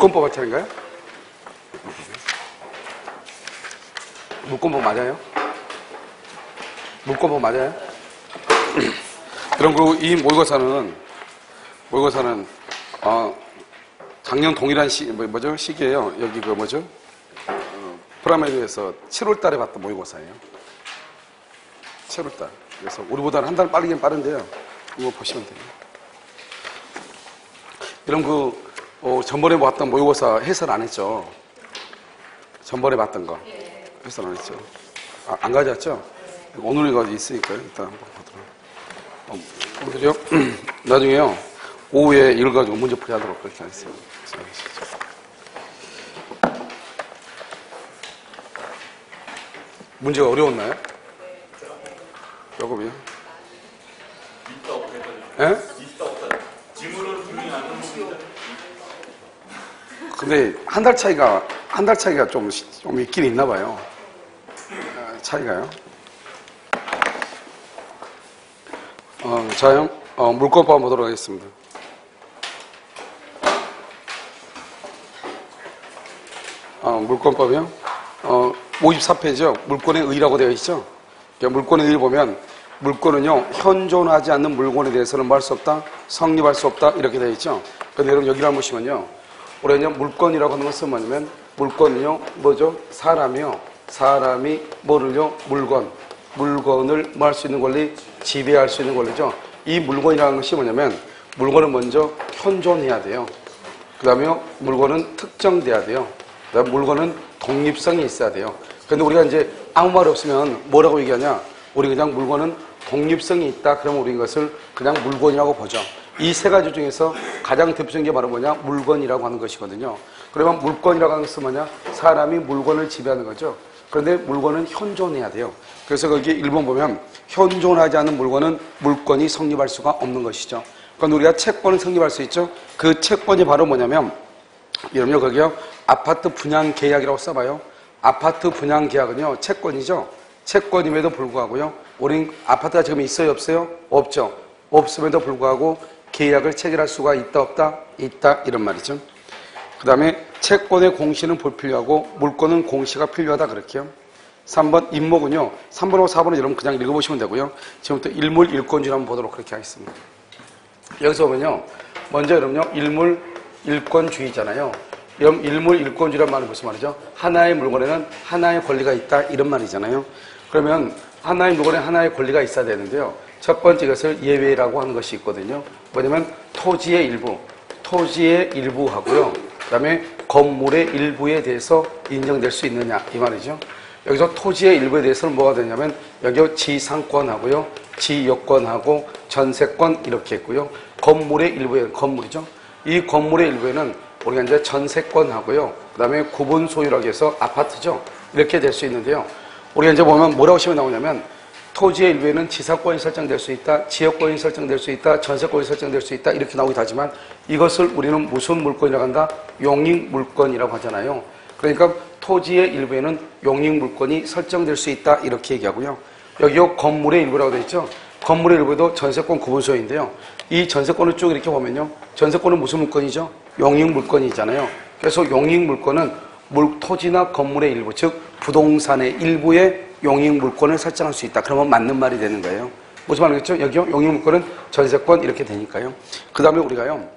물권법 차례인가요? 물권법 맞아요? 물권법 맞아요? 그럼 그리고 이 모의고사는 작년 동일한 시기예요. 여기 프라이머리에서 7월 달에 봤던 모의고사예요. 7월 달. 그래서 우리보다는 한 달 빠르긴 빠른데요. 이거 보시면 돼요. 그럼 전번에 봤던 모의고사 해설 안 했죠? 전번에 봤던 거. 해설 안 했죠? 안 가져왔죠? 오늘 이거 있으니까요. 일단 한번 보도록. 그죠? 나중에요. 오후에 이걸 가지고 문제 풀이하도록 그렇게 하겠습니다. 문제가 어려웠나요? 조금이요? 예? 근데 한 달 차이가 좀 있긴 있나 봐요. 차이가요. 자요. 물권법 한번 보도록 하겠습니다. 물권법이요. 54페이지요. 물권의 의라고 되어 있죠. 물권의 의 보면 물권은요, 현존하지 않는 물건에 대해서는 뭐 할 수 없다, 성립할 수 없다 이렇게 되어 있죠. 그런데 여러분 여기를 한번 보시면요, 우리가 물권이라고 하는 것은 뭐냐면 물권은요 뭐죠? 사람이요. 사람이 뭐를요? 물건을 뭐 할 수 있는 권리? 지배할 수 있는 권리죠. 이 물건이라는 것이 뭐냐면 물건은 먼저 현존해야 돼요. 그 다음에 물건은 특정돼야 돼요. 그 다음에 물건은 독립성이 있어야 돼요. 그런데 우리가 이제 아무 말 없으면 뭐라고 얘기하냐? 우리 그냥 물건은 독립성이 있다. 그러면 우리 이것을 그냥 물건이라고 보죠. 이 세 가지 중에서 가장 대표적인 게 바로 뭐냐? 물건이라고 하는 것이거든요. 그러면 물건이라고 하는 것은 뭐냐? 사람이 물건을 지배하는 거죠. 그런데 물건은 현존해야 돼요. 그래서 거기 1번 보면 현존하지 않은 물건은 물건이 성립할 수가 없는 것이죠. 그러니까 우리가 채권은 성립할 수 있죠. 그 채권이 바로 뭐냐면 여러분요 거기요 아파트 분양 계약이라고 써봐요. 아파트 분양 계약은요 채권이죠. 채권임에도 불구하고요 우린 아파트가 지금 있어요 없어요? 없죠. 없음에도 불구하고 계약을 체결할 수가 있다 없다? 있다 이런 말이죠. 그 다음에 채권의 공시는 불필요하고 물권은 공시가 필요하다 그렇게요. 3번 임목은요 3번하고 4번은 여러분 그냥 읽어보시면 되고요. 지금부터 일물 일권주의 한번 보도록 그렇게 하겠습니다. 여기서 보면요 먼저 여러분요 일물 일권주의잖아요. 일물 일권주의란 말은 무슨 말이죠? 하나의 물건에는 하나의 권리가 있다 이런 말이잖아요. 그러면 하나의 물건에 하나의 권리가 있어야 되는데요. 첫 번째 것을 예외라고 하는 것이 있거든요. 뭐냐면 토지의 일부 하고요. 그 다음에 건물의 일부에 대해서 인정될 수 있느냐 이 말이죠. 여기서 토지의 일부에 대해서는 뭐가 되냐면 여기 지상권하고요. 지역권하고 전세권 이렇게 있고요. 건물의 일부에 건물이죠. 이 건물의 일부에는 우리가 이제 전세권하고요. 그 다음에 구분 소유라고 해서 아파트죠. 이렇게 될 수 있는데요. 우리가 이제 보면 뭐라고 시험에 나오냐면 토지의 일부에는 지상권이 설정될 수 있다, 지역권이 설정될 수 있다, 전세권이 설정될 수 있다 이렇게 나오기도 하지만 이것을 우리는 무슨 물권이라고 한다? 용익물권이라고 하잖아요. 그러니까 토지의 일부에는 용익물권이 설정될 수 있다 이렇게 얘기하고요. 여기요 건물의 일부라고 되어 있죠. 건물의 일부도 전세권 구분소유인데요. 이 전세권을 쭉 이렇게 보면요. 전세권은 무슨 물권이죠? 용익물권이잖아요. 그래서 용익물권은 토지나 건물의 일부, 즉 부동산의 일부에 용익물권을 설정할 수 있다. 그러면 맞는 말이 되는 거예요. 무슨 말이겠죠? 여기요 용익물권은 전세권 이렇게 되니까요. 그 다음에 우리가요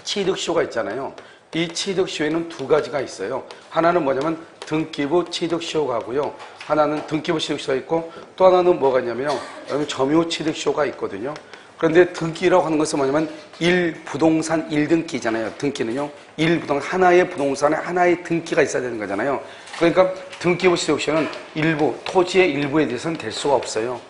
취득시효가 있잖아요. 이 취득시효에는 두 가지가 있어요. 하나는 뭐냐면 등기부 취득시효가 하고요. 하나는 등기부 취득시효가 있고 또 하나는 뭐가 있냐면요. 여기 점유 취득시효가 있거든요. 그런데 등기라고 하는 것은 뭐냐면 1부동산 1등기잖아요. 등기는요. 1부동산 하나의 부동산에 하나의 등기가 있어야 되는 거잖아요. 그러니까 등기부 취득시효는 일부, 토지의 일부에 대해서는 될 수가 없어요.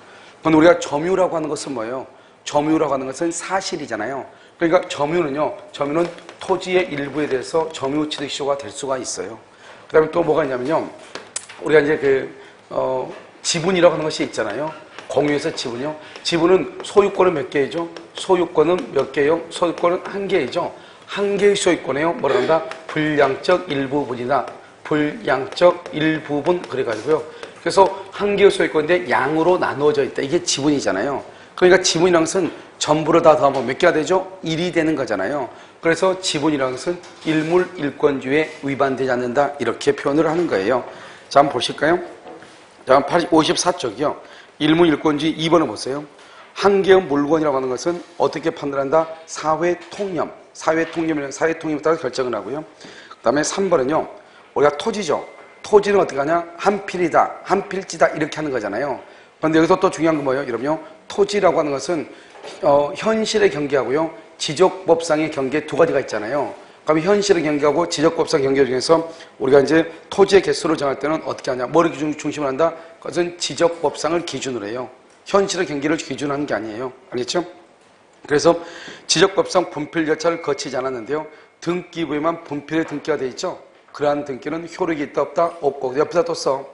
그럼 우리가 점유라고 하는 것은 뭐예요? 점유라고 하는 것은 사실이잖아요. 그러니까 점유는 토지의 일부에 대해서 점유 취득시효가 될 수가 있어요. 그 다음에 또 뭐가 있냐면요. 우리가 이제 지분이라고 하는 것이 있잖아요. 공유에서 지분이요. 지분은 소유권은 몇 개이죠? 소유권은 몇 개요? 소유권은 한 개이죠. 한 개의 소유권에요. 뭐라 한다? 불량적 일부분이다. 불량적 일부분 그래가지고요. 그래서 한 개의 소유권인데 양으로 나누어져 있다. 이게 지분이잖아요. 그러니까 지분이라는 것은 전부를 다 더하면 몇 개가 되죠? 1이 되는 거잖아요. 그래서 지분이라는 것은 일물 일권주의에 위반되지 않는다 이렇게 표현을 하는 거예요. 자, 한번 보실까요? 자, 54쪽이요. 일물 일권주의 2번을 보세요. 한 개의 물건이라고 하는 것은 어떻게 판단한다? 사회통념. 사회통념에 따라 결정을 하고요. 그 다음에 3번은요. 우리가 토지죠. 토지는 어떻게 하냐? 한 필이다, 한 필지다 이렇게 하는 거잖아요. 그런데 여기서 또 중요한 건 뭐예요? 여러분요. 토지라고 하는 것은 현실의 경계하고요. 지적법상의 경계 두 가지가 있잖아요. 그럼 현실의 경계하고 지적법상 경계 중에서 우리가 이제 토지의 개수를 정할 때는 어떻게 하냐? 뭐를 중심으로 한다? 그것은 지적법상을 기준으로 해요. 현실의 경계를 기준으로 하는 게 아니에요. 알겠죠? 그래서 지적법상 분필 절차를 거치지 않았는데요. 등기부에만 분필의 등기가 되어 있죠. 그러한 등기는 효력이 있다 없다? 없고 옆에다 또 써.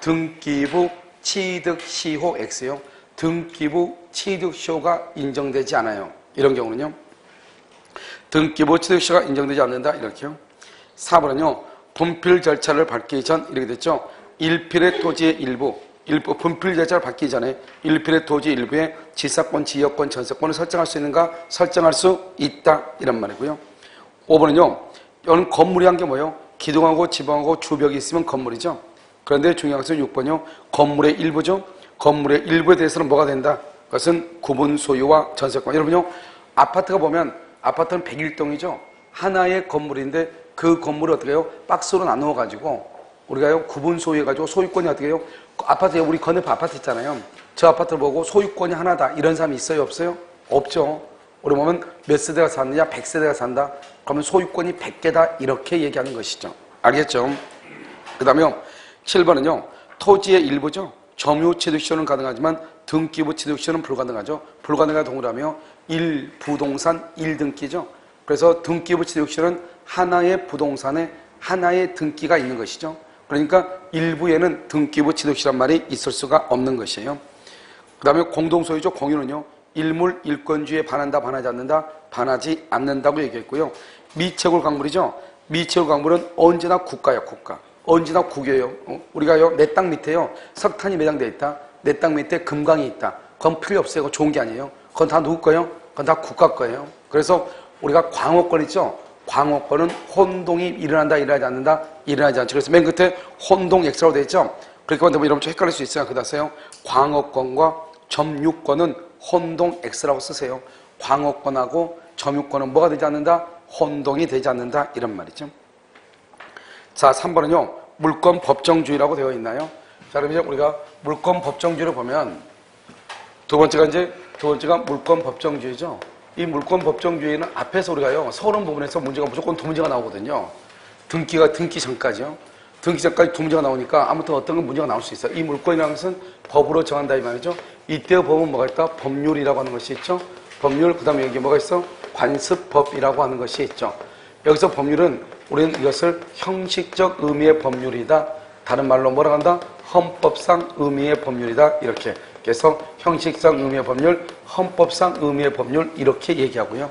등기부 취득시효 X요. 등기부 취득시효가 인정되지 않아요. 이런 경우는요. 등기부 취득시효가 인정되지 않는다. 이렇게요. 4번은요. 분필 절차를 밟기 전 이렇게 됐죠. 일필의 토지의 일부 분필 절차를 밟기 전에 일필의 토지 일부에 지사권, 지역권, 전세권을 설정할 수 있는가? 설정할 수 있다. 이런 말이고요. 5번은요. 이건 건물이란 게 뭐예요? 기둥하고 지붕하고 주벽이 있으면 건물이죠. 그런데 중요한 것은 6번이요. 건물의 일부죠. 건물의 일부에 대해서는 뭐가 된다? 그것은 구분 소유와 전세권. 여러분요. 아파트가 보면 아파트는 101동이죠. 하나의 건물인데 그 건물을 어떻게 해요? 박스로 나누어 가지고 우리가요. 구분 소유해 가지고 소유권이 어떻게 해요? 아파트에 우리 건너편 아파트 있잖아요. 저 아파트를 보고 소유권이 하나다. 이런 사람이 있어요? 없어요? 없죠. 우리 보면 몇 세대가 샀느냐? 100세대가 산다. 그러면 소유권이 100개다. 이렇게 얘기하는 것이죠. 알겠죠? 그 다음에 7번은요. 토지의 일부죠. 점유 취득시효는 가능하지만 등기부 취득시효는 불가능하죠. 불가능한 동그라며 1부동산 1등기죠. 그래서 등기부 취득시효는 하나의 부동산에 하나의 등기가 있는 것이죠. 그러니까 일부에는 등기부 취득시효란 말이 있을 수가 없는 것이에요. 그 다음에 공동소유죠. 공유는요. 일물 일권주의에 반한다, 반하지 않는다, 반하지 않는다고 얘기했고요. 미채굴 광물이죠. 미채굴 광물은 언제나 국가예요, 국가. 언제나 국유예요. 우리가요, 내 땅 밑에요, 석탄이 매장되어 있다. 내 땅 밑에 금강이 있다. 그건 필요 없어요. 그건 좋은 게 아니에요. 그건 다 누구 거예요? 그건 다 국가 거예요. 그래서 우리가 광업권 있죠. 광업권은 혼동이 일어난다, 일어나지 않는다, 일어나지 않죠. 그래서 맨 끝에 혼동 X라고 되어 있죠. 그렇게 만들면 여러분 좀 헷갈릴 수 있어요. 그다 써요. 광업권과 점유권은 혼동 X라고 쓰세요. 광업권하고 점유권은 뭐가 되지 않는다? 혼동이 되지 않는다. 이런 말이죠. 자, 3번은요. 물권 법정주의라고 되어 있나요? 자, 그럼 이제 우리가 물권 법정주의를 보면 두 번째가 물권 법정주의죠. 이 물권 법정주의는 앞에서 우리가요. 서론 부분에서 문제가 무조건 두 문제가 나오거든요. 등기 전까지요. 등기 전까지 두 문제가 나오니까 아무튼 어떤 건 문제가 나올 수 있어요. 이 물권이라는 것은 법으로 정한다 이 말이죠. 이때의 법은 뭐가 있다? 법률이라고 하는 것이 있죠. 법률, 그 다음에 여기 뭐가 있어? 관습법이라고 하는 것이 있죠. 여기서 법률은 우리는 이것을 형식적 의미의 법률이다. 다른 말로 뭐라고 한다? 헌법상 의미의 법률이다. 이렇게. 그래서 형식상 의미의 법률, 헌법상 의미의 법률 이렇게 얘기하고요.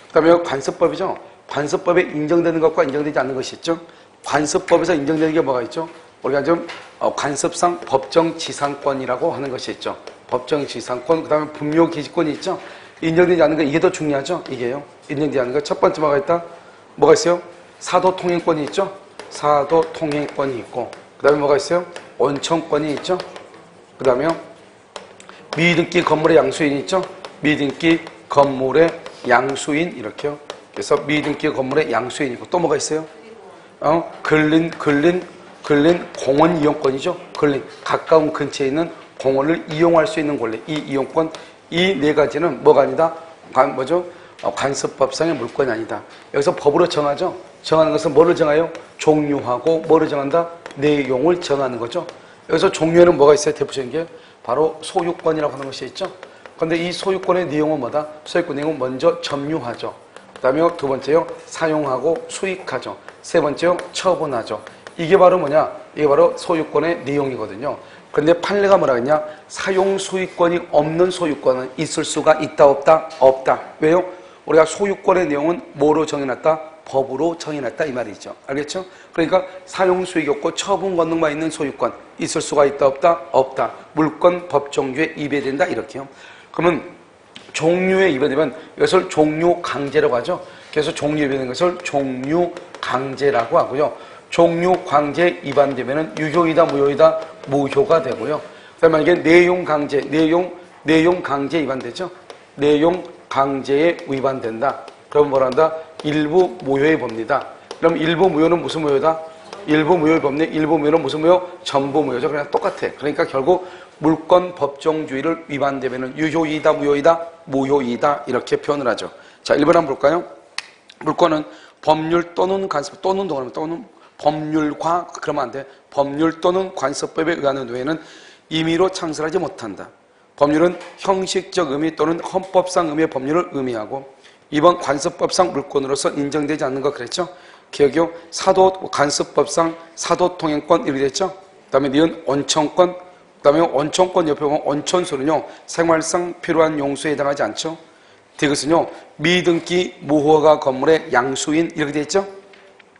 그 다음에 관습법이죠. 관습법에 인정되는 것과 인정되지 않는 것이 있죠. 관습법에서 인정되는 게 뭐가 있죠? 우리가 좀 관습상 법정지상권이라고 하는 것이 있죠. 법정지상권, 그 다음에 분묘기지권이 있죠. 인정되지 않는 거 이게 더 중요하죠. 이게요. 인정되지 않는 거 첫 번째 뭐가 있다? 뭐가 있어요? 사도통행권이 있죠. 사도통행권이 있고 그 다음에 뭐가 있어요? 원청권이 있죠. 그 다음에 미등기 건물의 양수인이 있죠. 미등기 건물의 양수인 이렇게요. 그래서 미등기 건물의 양수인이 있고 또 뭐가 있어요? 근린 공원 이용권이죠. 근린 가까운 근처에 있는 공원을 이용할 수 있는 권리. 이 이용권 이 네 가지는 뭐가 아니다? 뭐죠? 관습법상의 물권이 아니다. 여기서 법으로 정하죠. 정하는 것은 뭐를 정해요? 종류하고 뭐를 정한다? 내용을 정하는 거죠. 여기서 종류에는 뭐가 있어요? 대표적인 게 바로 소유권이라고 하는 것이 있죠. 그런데 이 소유권의 내용은 뭐다? 소유권 내용은 먼저 점유하죠. 그 다음에 두 번째요. 사용하고 수익하죠. 세 번째요. 처분하죠. 이게 바로 뭐냐? 이게 바로 소유권의 내용이거든요. 그런데 판례가 뭐라 했냐? 사용 수익권이 없는 소유권은 있을 수가 있다 없다? 없다. 왜요? 우리가 소유권의 내용은 뭐로 정해놨다? 법으로 정해놨다 이 말이죠. 알겠죠? 그러니까 사용 수익이 없고 처분 권능만 있는 소유권 있을 수가 있다 없다? 없다. 물권 법정주에 위배된다 이렇게요. 그러면 종류에 위반되면 이것을 종류강제라고 하죠. 그래서 종류에 위반되는 것을 종류강제라고 하고요. 종류강제 위반되면 유효이다, 무효이다, 무효가 되고요. 그다음에 만약에 내용강제, 내용강제 위반되죠. 내용강제에 위반된다. 그럼 뭐라 한다? 일부 무효의 법리다. 그럼 일부 무효는 무슨 무효다? 일부 무효의 법리, 일부 무효는 무슨 무효? 전부 무효죠. 그냥 똑같아. 그러니까 결국 물권 법정주의를 위반되면 유효이다, 무효이다, 무효이다 이렇게 표현을 하죠. 자, 1번 한번 볼까요? 물권은 법률 또는 관습 또는 동하면 또는 법률과 그러면 안 돼. 법률 또는 관습법에 의하는 외에는 임의로 창설하지 못한다. 법률은 형식적 의미 또는 헌법상 의미의 법률을 의미하고 2번 관습법상 물권으로서 인정되지 않는 거 그랬죠? 기억이요. 사도 관습법상 사도통행권 이렇게 됐죠? 그 다음에 니은 원천권, 그 다음에 원천권 옆에 보면 원천수는요 생활상 필요한 용수에 해당하지 않죠? 디귿은요 미등기 무허가 건물의 양수인 이렇게 돼 있죠?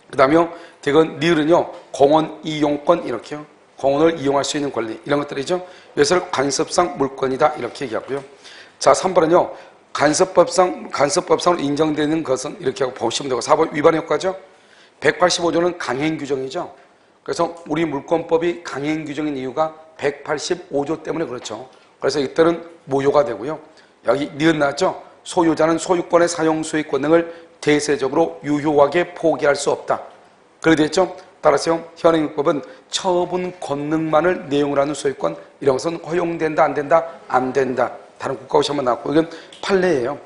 그 다음에 디귿 니을은요 공원 이용권 이렇게요. 공원을 이용할 수 있는 권리 이런 것들이죠. 이것을 관습상 물권이다 이렇게 얘기하고요. 자 3번은요 간섭법상으로 인정되는 것은 이렇게 하고 보시면 되고 4번 위반 효과죠. 185조는 강행 규정이죠. 그래서 우리 물권법이 강행 규정인 이유가 185조 때문에 그렇죠. 그래서 이때는 무효가 되고요. 여기 니은 나왔죠. 소유자는 소유권의 사용 수익 권능을 대세적으로 유효하게 포기할 수 없다. 그래 됐죠. 따라서요 현행법은 처분 권능만을 내용으로 하는 소유권 이런 것은 허용된다 안 된다 안 된다. 다른 국가고시 한번 나왔고 이건 판례예요.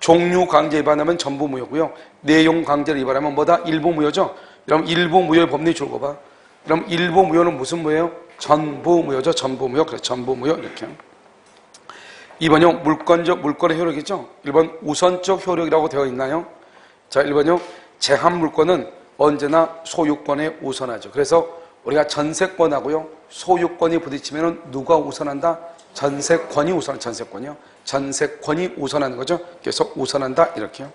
종류 강제 위반하면 전부 무효고요. 내용 강제를 위반하면 뭐다? 일부 무효죠. 그럼 일부 무효의 법리 줄거 봐. 그럼 일부 무효는 무슨 무효예요? 전부 무효죠. 전부 무효. 그래 전부 무효 이렇게. 2번요. 물권의 효력이죠. 1번 우선적 효력이라고 되어 있나요? 자 1번요. 제한 물권은 언제나 소유권에 우선하죠. 그래서 우리가 전세권하고요. 소유권이 부딪히면 누가 우선한다? 전세권이 우선, 전세권이요. 전세권이 우선하는 거죠. 그래서 우선한다 이렇게요.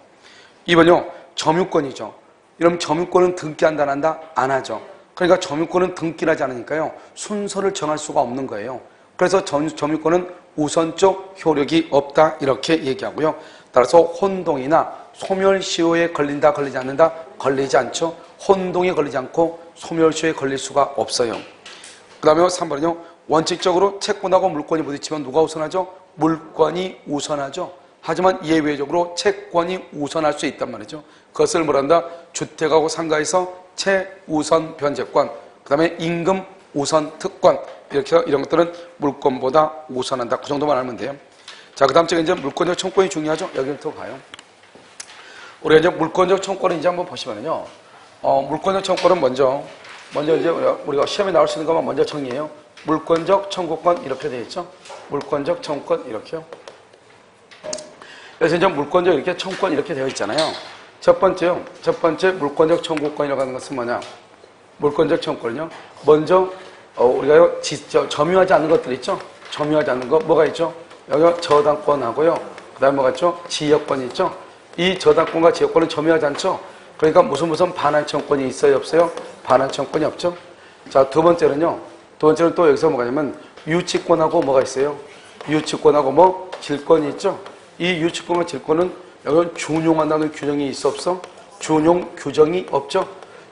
2번요. 점유권이죠. 이러면 점유권은 등기한다 안 한다? 안 하죠. 그러니까 점유권은 등기를 하지 않으니까요. 순서를 정할 수가 없는 거예요. 그래서 점유권은 우선적 효력이 없다 이렇게 얘기하고요. 따라서 혼동이나 소멸시효에 걸린다 걸리지 않는다? 걸리지 않죠. 혼동에 걸리지 않고 소멸시효에 걸릴 수가 없어요. 그 다음에 3번은요. 원칙적으로 채권하고 물권이 부딪히면 누가 우선하죠? 물권이 우선하죠. 하지만 예외적으로 채권이 우선할 수 있단 말이죠. 그것을 뭐란다? 주택하고 상가에서 최우선 변제권, 그 다음에 임금 우선 특권 이렇게 해서 이런 것들은 물권보다 우선한다. 그 정도만 알면 돼요. 자, 그 다음 쪽에 이제 물권적 청권이 중요하죠. 여기부터 가요. 우리가 이제 물권적 청권을 이제 한번 보시면요. 물권적 청권은 먼저 이제 우리가 시험에 나올 수 있는 것만 먼저 정리해요. 물권적 청구권 이렇게 되어 있죠. 물권적 청구권 이렇게요. 그래서 이제 물권적 이렇게 청구권 이렇게 되어 있잖아요. 첫 번째 물권적 청구권이라고 하는 것은 뭐냐? 물권적 청구권은요. 먼저 우리가 점유하지 않는 것들 있죠. 점유하지 않는 거 뭐가 있죠? 여기 저당권하고요. 그다음에 뭐가 있죠? 지역권이 있죠. 이 저당권과 지역권은 점유하지 않죠. 그러니까 무슨 반환 청구권이 있어요, 없어요? 반환 청구권이 없죠. 자, 두 번째는 또 여기서 뭐가 있냐면 유치권하고 뭐가 있어요? 유치권하고 뭐 질권이 있죠. 이 유치권과 질권은 여기 준용한다는 규정이 있어 없어? 준용 규정이 없죠.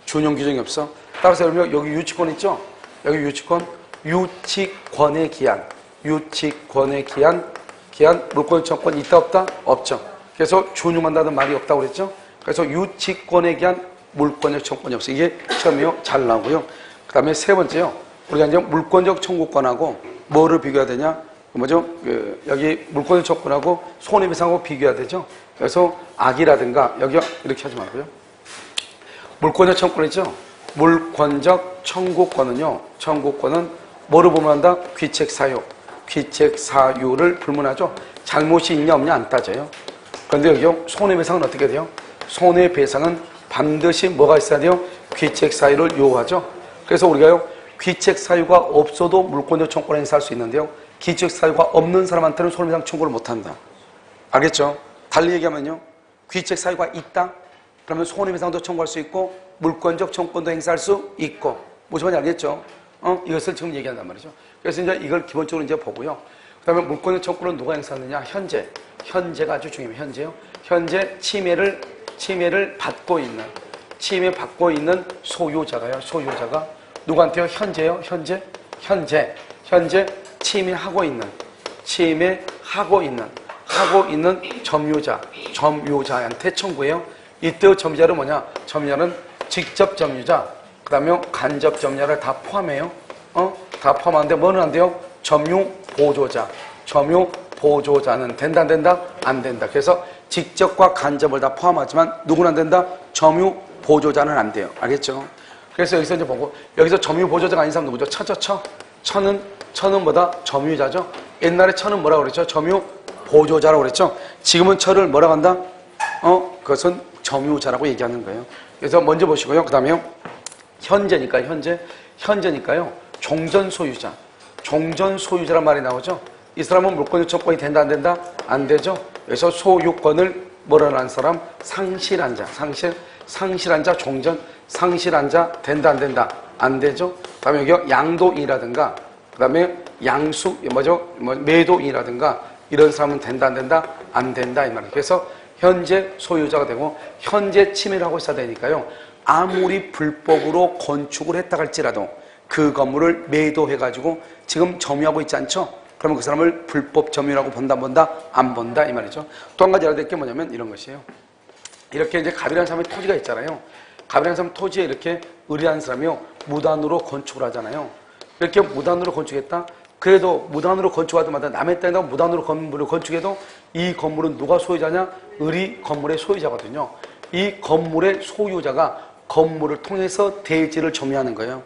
준용 규정이 없어. 따라서 여러분 여기 유치권 있죠. 여기 유치권의 기한 물권 청구권 있다 없다? 없죠. 그래서 준용한다는 말이 없다고 그랬죠. 그래서 유치권에 기한 물권적 청구권이 없어. 이게 처음이요. 잘 나오고요. 그 다음에 세 번째요. 우리가 이제 물권적 청구권하고 뭐를 비교해야 되냐? 뭐죠? 여기 물권적 청구권하고 손해배상하고 비교해야 되죠. 그래서 악이라든가 여기 이렇게 하지 말고요. 물권적 청구권 있죠? 물권적 청구권은 뭐를 불문한다? 귀책사유를 불문하죠. 잘못이 있냐 없냐 안 따져요. 그런데 여기요. 손해배상은 어떻게 돼요? 손해배상은 반드시 뭐가 있어야 돼요? 귀책사유를 요구하죠. 그래서 우리가요. 귀책사유가 없어도 물권적 청구권을 행사할 수 있는데요. 귀책사유가 없는 사람한테는 손해배상 청구를 못한다. 알겠죠? 달리 얘기하면요. 귀책사유가 있다? 그러면 손해배상도 청구할 수 있고 물권적 청구권도 행사할 수 있고 무슨 말인지 알겠죠? 이것을 지금 얘기한단 말이죠. 그래서 이제 이걸 기본적으로 이제 보고요. 그 다음에 물권적 청구권은 누가 행사하느냐? 현재 현재가 아주 중요해요. 현재요. 현재 침해를 받고 있는, 침해 받고 있는 소유자가요. 소유자가 누구한테요? 현재요. 현재 침해하고 있는 점유자한테 청구해요. 이때 점유자는 뭐냐? 점유자는 직접 점유자, 그 다음에 간접 점유자를 다 포함해요. 다 포함하는데 뭐는 안 돼요? 점유 보조자는 된다, 안 된다? 안 된다. 그래서 직접과 간접을 다 포함하지만 누구는 안 된다? 점유 보조자는 안 돼요. 알겠죠? 그래서 여기서 이제 보고, 여기서 점유 보조자가 아닌 사람 누구죠? 처는 뭐다? 점유자죠? 옛날에 처는 뭐라고 그랬죠? 점유 보조자라고 그랬죠? 지금은 처를 뭐라고 한다? 그것은 점유자라고 얘기하는 거예요. 그래서 먼저 보시고요. 그 다음에요. 현재니까요. 종전 소유자란 말이 나오죠? 이 사람은 물권 요청권이 된다, 안 된다? 안 되죠? 그래서 소유권을 몰아난 사람, 상실한 자, 종전, 상실한 자, 된다, 안 된다? 안 되죠? 그 다음에 여기 양도인이라든가, 그 다음에 매도인이라든가, 이런 사람은 된다, 안 된다? 안 된다, 이 말이에요. 그래서 현재 소유자가 되고, 현재 침해를 하고 있어야 되니까요. 아무리 불법으로 건축을 했다 할지라도 그 건물을 매도해가지고 지금 점유하고 있지 않죠? 그러면 그 사람을 불법 점유라고 본다? 안 본다? 이 말이죠. 또 한 가지 알아야 될 게 뭐냐면 이런 것이에요. 이렇게 이제 갑이라는 사람의 토지가 있잖아요. 갑이라는 사람 토지에 이렇게 의뢰한 사람이요. 무단으로 건축을 하잖아요. 이렇게 무단으로 건축했다? 그래도 무단으로 건축하자마자 남의 땅에다가 무단으로 건물을 건축해도 이 건물은 누가 소유자냐? 을이 건물의 소유자거든요. 이 건물의 소유자가 건물을 통해서 대지를 점유하는 거예요.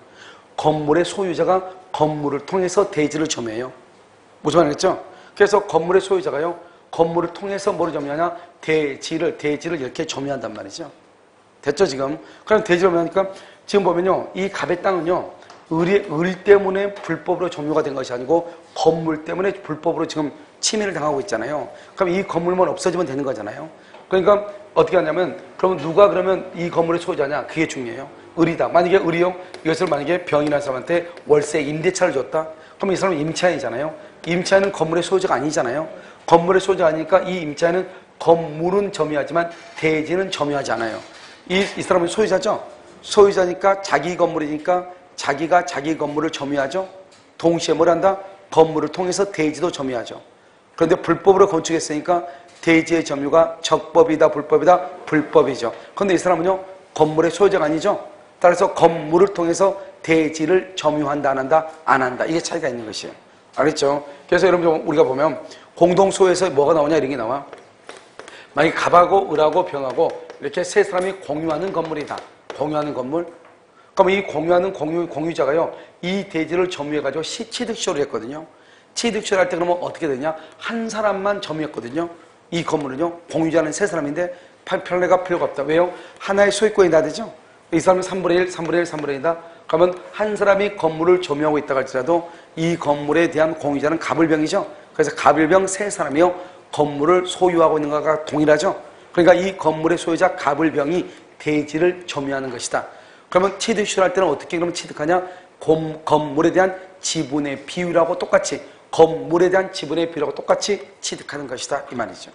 건물의 소유자가 건물을 통해서 대지를 점유해요. 무슨 말이겠죠? 그래서 건물의 소유자가요. 건물을 통해서 뭐를 점유하냐? 대지를 이렇게 점유한단 말이죠. 됐죠, 지금? 그럼 대지를 점유하니까 지금 보면요. 이 갑의 땅은요. 을 때문에 불법으로 점유가 된 것이 아니고 건물 때문에 불법으로 지금 침해를 당하고 있잖아요. 그럼 이 건물만 없어지면 되는 거잖아요. 그러니까 어떻게 하냐면 그러면 누가 그러면 이 건물의 소유자냐? 그게 중요해요. 을이다. 만약에 을이요. 이것을 만약에 병인한 사람한테 월세 임대차를 줬다. 그럼 이 사람은 임차인이잖아요. 임차인은 건물의 소유자가 아니잖아요. 건물의 소유자가 아니니까 이 임차인은 건물은 점유하지만 대지는 점유하지 않아요. 이 사람은 소유자죠. 소유자니까 자기 건물이니까 자기가 자기 건물을 점유하죠. 동시에 뭘 한다? 건물을 통해서 대지도 점유하죠. 그런데 불법으로 건축했으니까 대지의 점유가 적법이다, 불법이다? 불법이죠. 그런데 이 사람은요, 건물의 소유자가 아니죠. 따라서 건물을 통해서 대지를 점유한다, 안 한다? 안 한다. 이게 차이가 있는 것이에요. 알겠죠? 그래서 여러분 우리가 보면 공동소유에서 뭐가 나오냐 이런 게 나와. 만약에 갑하고 을하고 병하고 이렇게 세 사람이 공유하는 건물이다. 공유하는 건물. 그럼 이 공유하는 공유자가요, 이 대지를 점유해가지고 취득쇼를 했거든요. 취득쇼를 할 때 그러면 어떻게 되냐? 한 사람만 점유했거든요. 이 건물은요, 공유자는 세 사람인데 판례가 필요가 없다. 왜요? 하나의 소유권이 다 되죠? 이 사람은 3분의 1, 3분의 1, 3분의 1이다. 그러면 한 사람이 건물을 점유하고 있다고 할지라도 이 건물에 대한 공유자는 갑을병이죠. 그래서 갑을병 세 사람이요, 건물을 소유하고 있는 것과 동일하죠. 그러니까 이 건물의 소유자 갑을병이 대지를 점유하는 것이다. 그러면 취득쇼를 할 때는 어떻게 그러면 취득하냐? 건물에 대한 지분의 비율하고 똑같이, 건물에 대한 지분의 비율하고 똑같이 취득하는 것이다. 이 말이죠.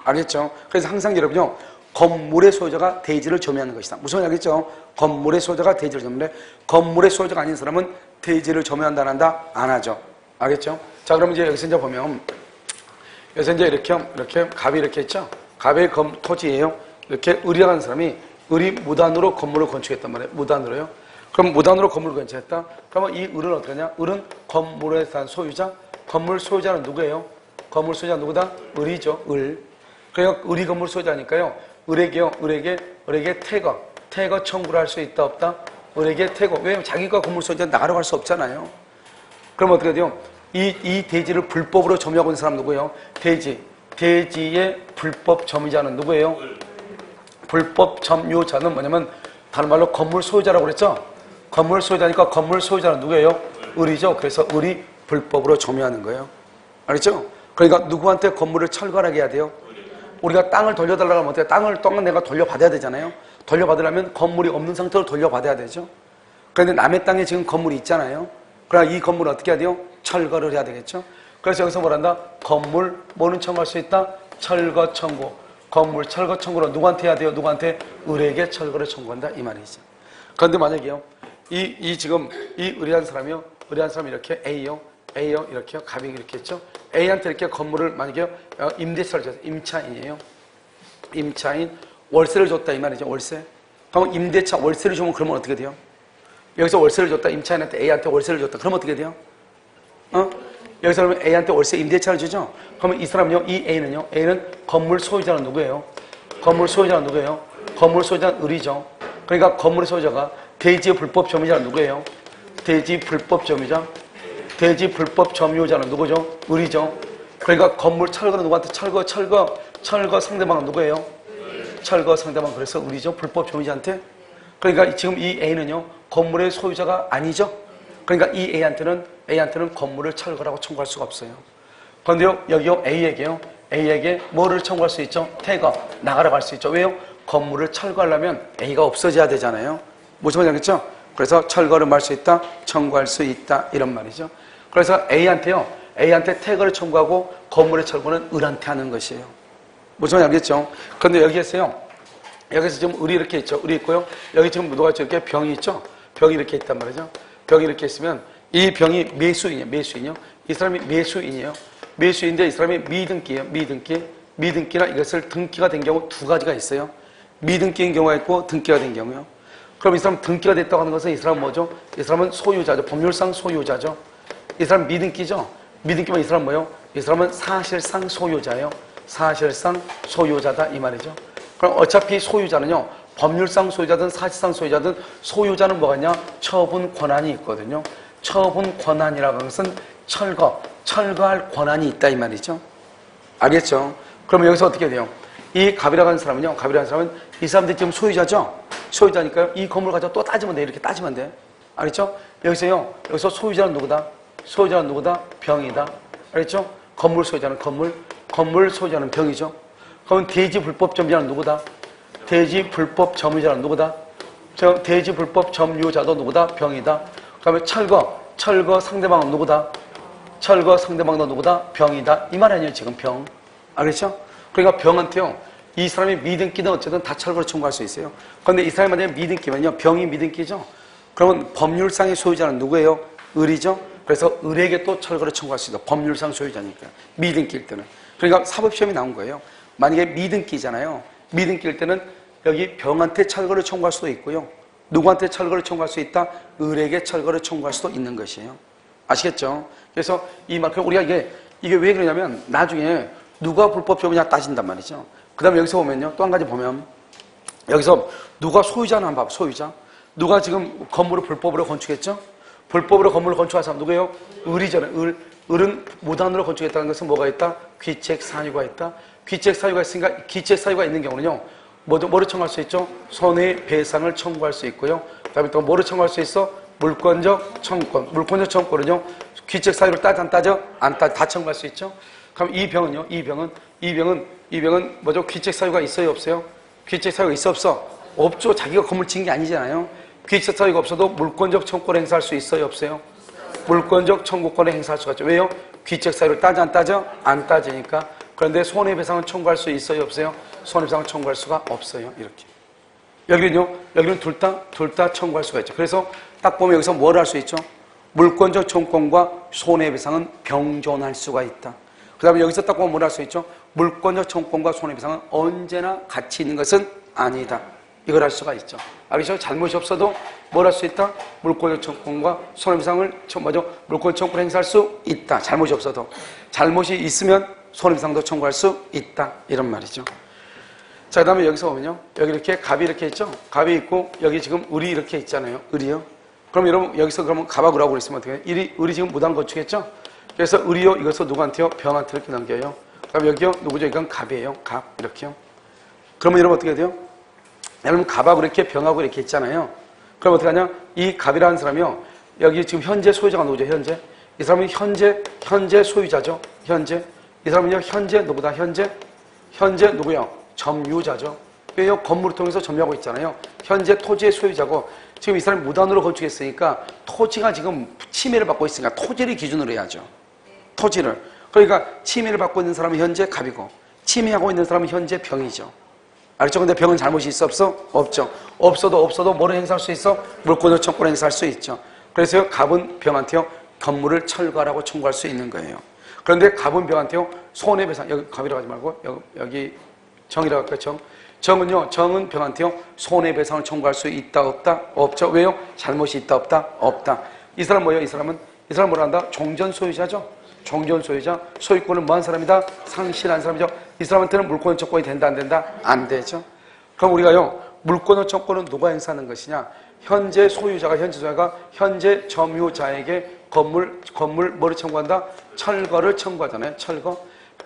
알겠죠? 그래서 항상 여러분요, 건물의 소유자가 대지를 점유하는 것이다. 무슨 말인지 알겠죠? 건물의 소유자가 대지를 점유해. 건물의 소유자가 아닌 사람은 대지를 점유한다, 안 한다? 안 하죠. 알겠죠? 자, 그럼 이제 여기서 이제 보면, 여기서 이제 이렇게 갑이 이렇게 있죠? 갑의 토지예요. 이렇게 을이라는 사람이 을이 무단으로 건물을 건축했단 말이에요. 무단으로요. 그럼 무단으로 건물을 건축했다? 그러면 이 을은 어떻게 하냐? 을은 건물에 대한 소유자. 건물 소유자는 누구예요? 건물 소유자 누구다? 을이죠. 을. 그러니까 을이 건물 소유자니까요. 을에게 퇴거 청구를 할 수 있다, 없다? 을에게 퇴거. 왜냐면 자기가 건물 소유자 나가려고 할 수 없잖아요. 그럼 어떻게 돼요? 이 대지를 불법으로 점유하고 있는 사람 누구예요? 대지의 불법 점유자는 누구예요? 불법 점유자는 뭐냐면 다른 말로 건물 소유자라고 그랬죠? 건물 소유자니까 건물 소유자는 누구예요? 을이죠. 그래서 을이 불법으로 점유하는 거예요. 알겠죠? 그러니까 누구한테 건물을 철거하게 해야 돼요? 우리가 땅을 돌려달라고 하면 어떻게 땅을 내가 돌려받아야 되잖아요. 돌려받으려면 건물이 없는 상태로 돌려받아야 되죠. 그런데 남의 땅에 지금 건물이 있잖아요. 그러나 이 건물을 어떻게 해야 돼요? 철거를 해야 되겠죠. 그래서 여기서 뭐란다? 건물 뭐는 청구할 수 있다? 철거 청구. 건물 철거 청구로 누구한테 해야 돼요? 누구한테? 을에게 철거를 청구한다 이 말이죠. 그런데 만약에요, 지금 이 의리한 사람이요, 의리한 사람이 이렇게 A요, 이렇게요, 갑이 이렇게 했죠. A한테 이렇게 건물을 만약에 임대차를 줬어요. 임차인이에요. 임차인 월세를 줬다 이 말이죠. 월세. 그럼 임대차 월세를 주면 그러면 어떻게 돼요? 여기서 월세를 줬다, 임차인한테 A한테 월세를 줬다. 그러면 어떻게 돼요? 여기서 그러면 A한테 월세 임대차를 주죠? 그러면 이 사람은요, 이 A는 건물 소유자는 누구예요? 건물 소유자는 누구예요? 건물 소유자는 을이죠. 그러니까 건물의 소유자가 대지 불법 점유자는 누구예요? 대지 불법 점유자. 대지 불법 점유자는 누구죠? 을이죠. 그러니까 건물 철거는 누구한테? 철거 상대방은 누구예요? 철거 상대방, 그래서 을이죠. 불법 점유자한테. 그러니까 지금 이 A는요, 건물의 소유자가 아니죠. 그러니까 이 A한테는 건물을 철거라고 청구할 수가 없어요. 그런데요, 여기요, A에게 뭐를 청구할 수 있죠? 퇴거, 나가라고 할 수 있죠. 왜요? 건물을 철거하려면 A가 없어져야 되잖아요. 무슨 말인지 알겠죠? 그래서 철거를 할 수 있다, 청구할 수 있다, 이런 말이죠. 그래서 A한테 퇴거를 청구하고 건물의 철거는 을한테 하는 것이에요. 무슨 말인지 알겠죠? 그런데 여기서 지금 을이 이렇게 있죠. 을이 있고요. 여기 지금 누가 있죠? 이렇게 병이 있죠? 병이 이렇게 있단 말이죠. 병이 이렇게 있으면 이 병이 매수인이요. 이 사람이 매수인이에요. 매수인인데 이 사람이 미등기예요. 미등기나 이것을 등기가 된 경우 두 가지가 있어요. 미등기인 경우가 있고 등기가 된 경우요. 그럼 이 사람 등기가 됐다고 하는 것은 이 사람은 뭐죠? 이 사람은 소유자죠. 법률상 소유자죠. 이 사람 미등기죠. 미등기면 이 사람 뭐예요? 이 사람은 사실상 소유자예요. 사실상 소유자다 이 말이죠. 그럼 어차피 소유자는요, 법률상 소유자든 사실상 소유자든 소유자는 뭐가 있냐? 처분 권한이 있거든요. 처분 권한이라고 하는 것은 철거할 권한이 있다 이 말이죠. 알겠죠? 그러면 여기서 어떻게 돼요? 이 갑이라고 하는 사람은요, 이 사람들이 지금 소유자죠? 소유자니까요, 이 건물 가지고 또 따지면 돼. 이렇게 따지면 돼. 알겠죠? 여기서 소유자는 누구다? 병이다. 알겠죠? 건물 소유자는 건물 소유자는 병이죠. 그럼 대지 불법 점유자는 누구다? 대지 불법 점유자는 누구다? 대지 불법 점유자도 누구다? 병이다. 그다음에 철거 상대방은 누구다? 철거 상대방도 누구다? 병이다. 이 말 아니에요, 지금 병. 알겠죠? 그러니까 병한테요, 이 사람이 미등기든 어쨌든 다 철거를 청구할 수 있어요. 그런데 이 사람이 만약에 미등기면요, 병이 미등기죠? 그러면 법률상의 소유자는 누구예요? 을이죠? 그래서 을에게 또 철거를 청구할 수 있어. 법률상 소유자니까. 미등기일 때는. 그러니까 사법시험이 나온 거예요. 만약에 미등기잖아요. 미등기일 때는 여기 병한테 철거를 청구할 수도 있고요. 누구한테 철거를 청구할 수 있다? 을에게 철거를 청구할 수도 있는 것이에요. 아시겠죠? 그래서 이 만큼 우리가 이게 왜 그러냐면 나중에 누가 불법 점유냐 따진단 말이죠. 그 다음에 여기서 보면요. 또 한 가지 보면 여기서 누가 소유자는 한번 봐봐. 소유자. 누가 지금 건물을 불법으로 건축했죠? 불법으로 건물을 건축한 사람 누구예요? 을이잖아요. 을은 무단으로 건축했다는 것은 뭐가 있다? 귀책 사유가 있다. 귀책 사유가 있으니까 귀책 사유가 있는 경우는요. 뭐를 청구할 수 있죠? 손해배상을 청구할 수 있고요. 그 다음에 또 뭐를 청구할 수 있어? 물권적 청구권. 물권적 청구권은요. 귀책 사유를 따져 안 따져? 안 따져. 다 청구할 수 있죠. 그럼 이 병은요. 이 병은 뭐죠? 귀책 사유가 있어요? 없어요? 귀책 사유가 있어? 없어? 없죠. 자기가 건물 지은 게 아니잖아요. 귀책 사유가 없어도 물권적 청구권을 행사할 수 있어요? 없어요? 물권적 청구권을 행사할 수가 있죠. 왜요? 귀책 사유를 따져 안 따져? 안 따지니까. 그런데 손해배상은 청구할 수 있어요? 없어요? 손해배상을 청구할 수가 없어요. 이렇게. 여기는 둘 다 청구할 수가 있죠. 그래서 딱 보면 여기서 뭘 할 수 있죠? 물권적 청구권과 손해배상은 병존할 수가 있다. 그 다음에 여기서 딱 보면 뭘 할 수 있죠? 물권적 청구권과 손해배상은 언제나 같이 있는 것은 아니다. 이걸 할 수가 있죠. 알겠죠? 잘못이 없어도 뭘 할 수 있다? 물권적 청구권과 손해배상을 물권적 청구권을 행사할 수 있다. 잘못이 없어도. 잘못이 있으면 손해배상도 청구할 수 있다. 이런 말이죠. 자, 그 다음에 여기서 보면요. 여기 이렇게 갑이 이렇게 있죠? 갑이 있고, 여기 지금 을이 이렇게 있잖아요. 을이요. 그럼 여러분, 여기서 그러면 갑하고 을하고 있으면 어떻게 해요? 을이 지금 무단 건축했죠? 그래서 을이요. 이것을 누구한테요? 병한테 이렇게 넘겨요. 그럼 여기요. 누구죠? 이건 갑이에요. 갑. 이렇게요. 그러면 여러분 어떻게 돼요? 여러분 갑하고 이렇게 병하고 이렇게 있잖아요. 그럼 어떻게 하냐? 이 갑이라는 사람이요. 여기 지금 현재 소유자가 누구죠? 현재. 이 사람은 현재 소유자죠. 현재. 이 사람은요. 현재 누구다? 현재 누구요? 점유자죠. 왜요? 건물을 통해서 점유하고 있잖아요. 현재 토지의 소유자고 지금 이 사람이 무단으로 건축했으니까 토지가 지금 침해를 받고 있으니까 토지를 기준으로 해야죠. 토지를. 그러니까 침해를 받고 있는 사람은 현재 갑이고 치매하고 있는 사람은 현재 병이죠. 알죠? 근데 병은 잘못이 있어 없어? 없죠. 없어도 뭐를 행사할 수 있어? 물권적 청구를 행사할 수 있죠. 그래서 갑은 병한테요 건물을 철거하라고 청구할 수 있는 거예요. 그런데 갑은 병한테요 손해배상, 여기 갑이라고 하지 말고 여기 정이라고 할까요? 정은 병한테요 손해배상을 청구할 수 있다 없다? 없죠. 왜요? 잘못이 있다 없다? 없다. 이 사람 뭐예요? 이 사람은 뭐라 한다? 종전 소유자죠. 종전 소유자, 소유권을 뭐한 사람이다? 상실한 사람이죠. 이 사람한테는 물권의 청구권이 된다 안 된다? 안 되죠. 그럼 우리가요 물권의 청구권은 누가 행사하는 것이냐? 현재 소유자가 현재 점유자에게 건물 뭐를 청구한다? 철거를 청구하잖아요.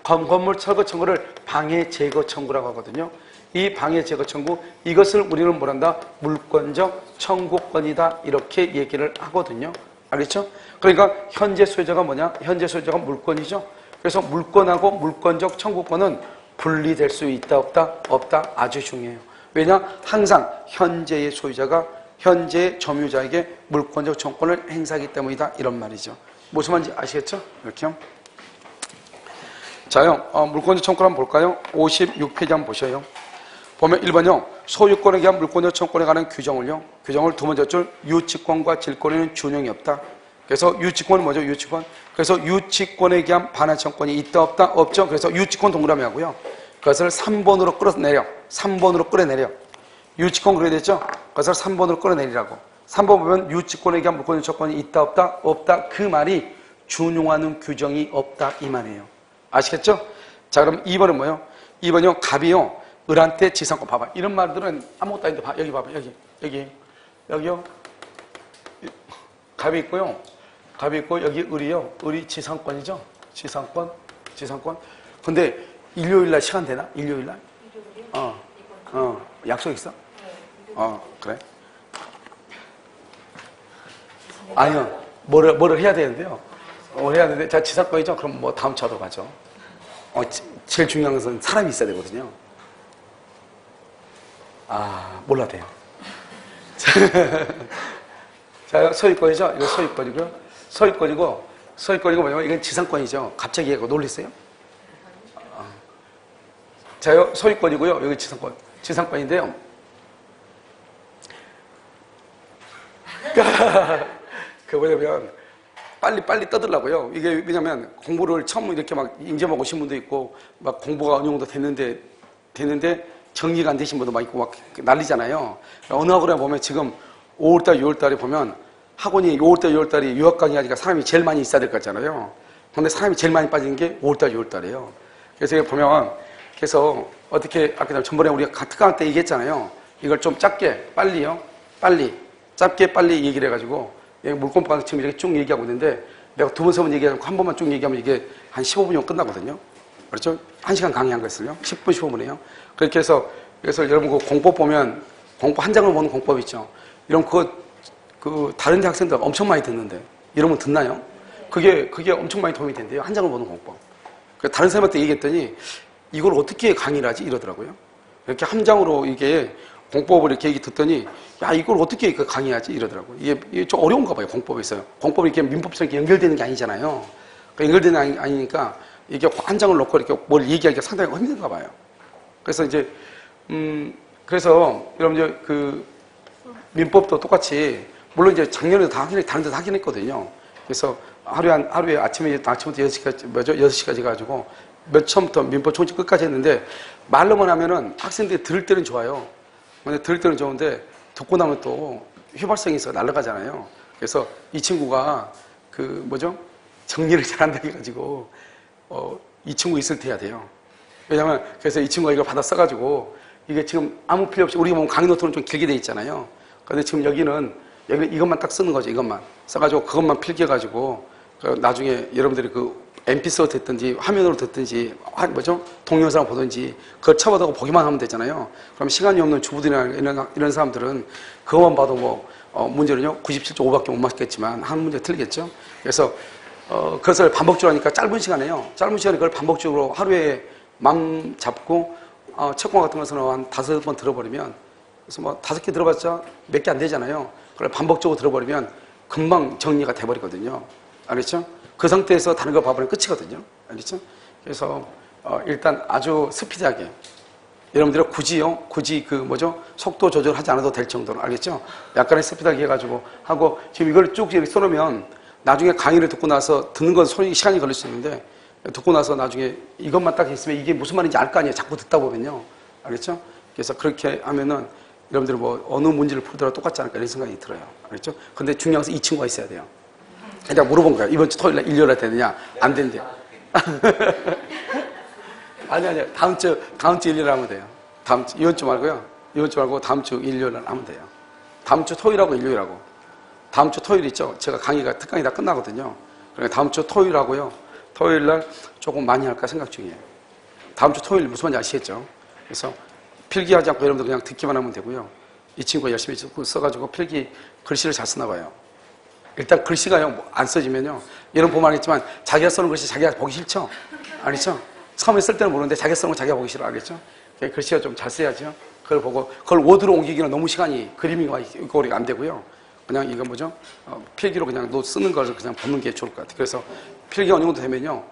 건물 철거 청구를 방해 제거 청구라고 하거든요. 이 방해 제거 청구, 이것을 우리는 뭐란다? 물권적 청구권이다 이렇게 얘기를 하거든요. 알겠죠? 그러니까 현재 소유자가 뭐냐? 현재 소유자가 물권이죠. 그래서 물권하고 물권적 청구권은 분리될 수 있다 없다? 없다. 아주 중요해요. 왜냐? 항상 현재의 소유자가 현재의 점유자에게 물권적 청구권을 행사하기 때문이다 이런 말이죠. 무슨 말인지 아시겠죠? 이렇게요. 자요, 물권적 청구권 한번 볼까요? 56페이지 한번 보셔요. 보면 1번요. 소유권에 대한 물권적 청구권에 관한 규정을 두 번째 줄 유치권과 질권에는 준용이 없다. 그래서 유치권은 뭐죠? 유치권. 그래서 유치권에 대한 반환 청구권이 있다 없다? 없죠. 그래서 유치권 동그라미 하고요. 그것을 3번으로 끌어내려. 3번으로 끌어내려. 유치권 그래야 되죠? 그것을 3번으로 끌어내리라고. 3번 보면 유치권에 대한 물권적 청구권이 있다 없다? 없다. 그 말이 준용하는 규정이 없다 이 말이에요. 아시겠죠? 자, 그럼 2번은 뭐예요? 2번이요. 갑이요. 을한테 지상권. 봐봐. 이런 말들은 아무것도 아닌데 여기 봐봐. 여기요. 갑이 있고요. 여기 을이요. 을이 지상권이죠. 지상권. 근데 일요일날 시간 되나? 일요일날? 약속 있어? 그래? 아니요. 뭐를 해야 되는데요. 해야 되는데, 자, 지상권이죠? 그럼 뭐 다음 차도 가죠. 제일 중요한 것은 사람이 있어야 되거든요. 몰라도 돼요. 자, 소유권이죠? 이거 소유권이고요. 소유권이고 뭐냐면 이건 지상권이죠. 갑자기 이거 놀리세요? 자, 소유권이고요. 여기 지상권인데요. 그 뭐냐면 빨리 떠들라고요. 이게 왜냐면 공부를 처음 이렇게 막 인제막 오신 분도 있고 막 공부가 어느 정도 됐는데 정리가 안 되신 분도 막 있고 막 난리잖아요. 어느 학원에 보면 지금 5월달, 6월달에 보면 학원이 5월달, 6월달이 유학 강의하니까 사람이 제일 많이 있어야 될 것 같잖아요. 근데 사람이 제일 많이 빠지는 게 5월달, 6월달이에요. 그래서 보면 그래서 어떻게 아까 전번에 우리가 특강할 때 얘기했잖아요. 이걸 좀 짧게 빨리 얘기를 해가지고 물권법 지금 이렇게 쭉 얘기하고 있는데 내가 두 번, 세 번 얘기하고 한 번만 쭉 얘기하면 이게 한 15분이면 끝나거든요. 그렇죠? 1시간 강의한 거였어요. 10분, 15분이에요. 그렇게 해서 여러분 그 공법 보면 공법 한 장을 보는 공법 있죠. 이런 다른 데 학생들 엄청 많이 듣는데 이런 거 듣나요? 그게 엄청 많이 도움이 된대요. 한 장을 보는 공법. 다른 사람한테 얘기했더니 이걸 어떻게 강의를 하지? 이러더라고요. 이렇게 한 장으로 이게 공법을 이렇게 얘기 듣더니 야 이걸 어떻게 강의하지? 이러더라고요. 이게 좀 어려운가 봐요. 공법에서요. 공법이 이렇게 민법처럼 이렇게 연결되는 게 아니잖아요. 연결되는 게 아니니까 이게 한 장을 놓고 이렇게 뭘 얘기하기가 상당히 힘든가 봐요. 그래서 이제 그래서 여러분 그 민법도 똑같이 물론 이제 작년에도 다른 데서 하긴 했거든요. 그래서 하루에 아침부터 6시까지 가지고 몇 처음부터 민법 총칙 끝까지 했는데 말로만 하면은 학생들이 들을 때는 좋아요. 근데 들을 때는 좋은데 듣고 나면 또 휘발성이 있어 날아가잖아요. 그래서 이 친구가 정리를 잘 한다 해가지고 이 친구 있을 때 해야 돼요. 왜냐면 그래서 이 친구가 이걸 받아 써가지고 이게 지금 아무 필요 없이 우리가 보면 강의 노트는 좀 길게 돼 있잖아요. 근데 지금 여기는 이것만 딱 쓰는 거죠. 이것만 써가지고 그것만 필기해가지고 나중에 여러분들이 MP4 듣든지 화면으로 듣든지 동영상 보든지 그걸 쳐보다가 보기만 하면 되잖아요. 그럼 시간이 없는 주부들이나 이런 사람들은 그것만 봐도 문제는요 97.5밖에 못 맞겠지만 한 문제 틀리겠죠. 그래서 그것을 반복적으로 하니까 짧은 시간에 그걸 반복적으로 하루에 맘 잡고 책공 같은 것은 한 5번 들어버리면 그래서 5개 들어봤자 몇 개 안 되잖아요. 그걸 반복적으로 들어버리면 금방 정리가 돼버리거든요. 알겠죠? 그 상태에서 다른 거 봐버리면 끝이거든요. 알겠죠? 그래서 일단 아주 스피드하게 여러분들이 굳이 그 뭐죠? 속도 조절하지 않아도 될 정도로 알겠죠? 약간의 스피드하게 해가지고 하고 지금 이걸 쭉 이렇게 써놓으면 나중에 강의를 듣고 나서 듣는 건 시간이 걸릴 수 있는데 듣고 나서 나중에 이것만 딱 있으면 이게 무슨 말인지 알 거 아니에요. 자꾸 듣다 보면요. 알겠죠? 그래서 그렇게 하면은 여러분들이 뭐 어느 문제를 풀더라도 똑같지 않을까 이런 생각이 들어요. 알겠죠? 근데 중요한 것은 이 친구가 있어야 돼요. 내가 물어본 거야. 이번 주 토요일 날 일요일에 되느냐? 안 된대요. 아니. 다음 주 일요일에 하면 돼요. 이번 주 말고요. 이번 주 말고 다음 주 일요일에 하면 돼요. 다음 주 토요일하고 일요일하고. 다음 주 토요일 있죠? 제가 특강이 다 끝나거든요. 그러니까 다음 주 토요일하고요. 토요일 날 조금 많이 할까 생각 중이에요. 다음 주 토요일 무슨 말인지 아시겠죠? 그래서 필기하지 않고 여러분들 그냥 듣기만 하면 되고요. 이 친구가 열심히 써가지고 필기 글씨를 잘 쓰나 봐요. 일단 글씨가요, 안 써지면요. 여러분 보면 알겠지만 자기가 써놓은 글씨 자기가 보기 싫죠? 알겠죠? 처음에 쓸 때는 모르는데 자기가 써놓은 거 자기가 보기 싫어. 알겠죠? 글씨가 좀 잘 써야죠. 그걸 보고 그걸 워드로 옮기기는 너무 시간이 그림이 거리가 안 되고요. 그냥 이거 뭐죠? 필기로 그냥 쓰는 걸 그냥 보는 게 좋을 것 같아요. 그래서 필기 어느 정도 되면요.